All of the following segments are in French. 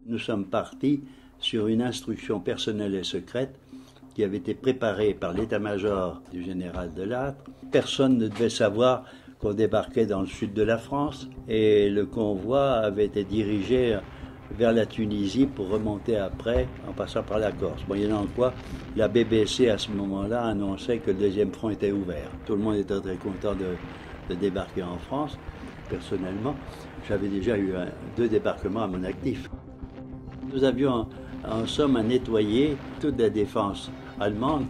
Nous sommes partis sur une instruction personnelle et secrète qui avait été préparée par l'état-major du général Delattre. Personne ne devait savoir qu'on débarquait dans le sud de la France et le convoi avait été dirigé vers la Tunisie pour remonter après en passant par la Corse. Moyennant quoi, la BBC à ce moment-là annonçait que le deuxième front était ouvert. Tout le monde était très content de débarquer en France. Personnellement, j'avais déjà eu 2 débarquements à mon actif. Nous avions en somme à nettoyer toute la défense allemande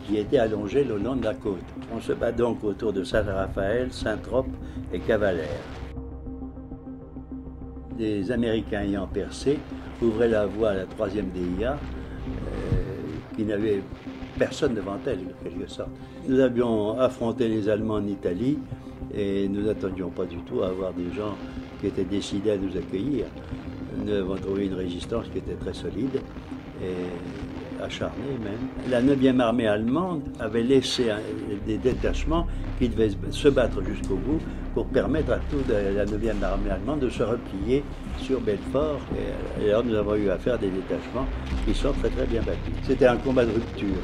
qui était allongée le long de la côte. On se bat donc autour de Saint-Raphaël, Saint-Trope et Cavalère. Les Américains ayant percé ouvraient la voie à la 3e DIA qui n'avait personne devant elle, en quelque sorte. Nous avions affronté les Allemands en Italie et nous n'attendions pas du tout à avoir des gens qui étaient décidés à nous accueillir. Nous avons trouvé une résistance qui était très solide et acharnée même. La 9e armée allemande avait laissé des détachements qui devaient se battre jusqu'au bout pour permettre à toute la 9e armée allemande de se replier sur Belfort. Et alors nous avons eu affaire à des détachements qui sont très très bien battus. C'était un combat de rupture.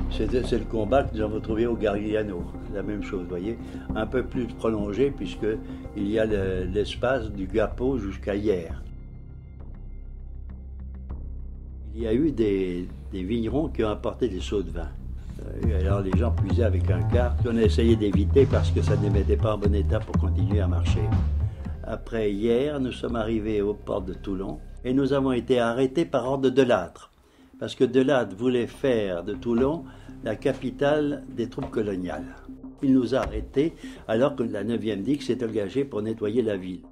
C'est le combat que nous avons trouvé au Garigliano. La même chose, vous voyez, un peu plus prolongé puisqu'il y a l'espace du Gapo jusqu'à hier. Il y a eu des vignerons qui ont apporté des seaux de vin. Alors les gens puisaient avec un quart qu'on a essayé d'éviter parce que ça ne les mettait pas en bon état pour continuer à marcher. Après hier, nous sommes arrivés aux portes de Toulon et nous avons été arrêtés par ordre de Delattre. Parce que Delattre voulait faire de Toulon la capitale des troupes coloniales. Il nous a arrêtés alors que la 9e DIC s'est engagée pour nettoyer la ville.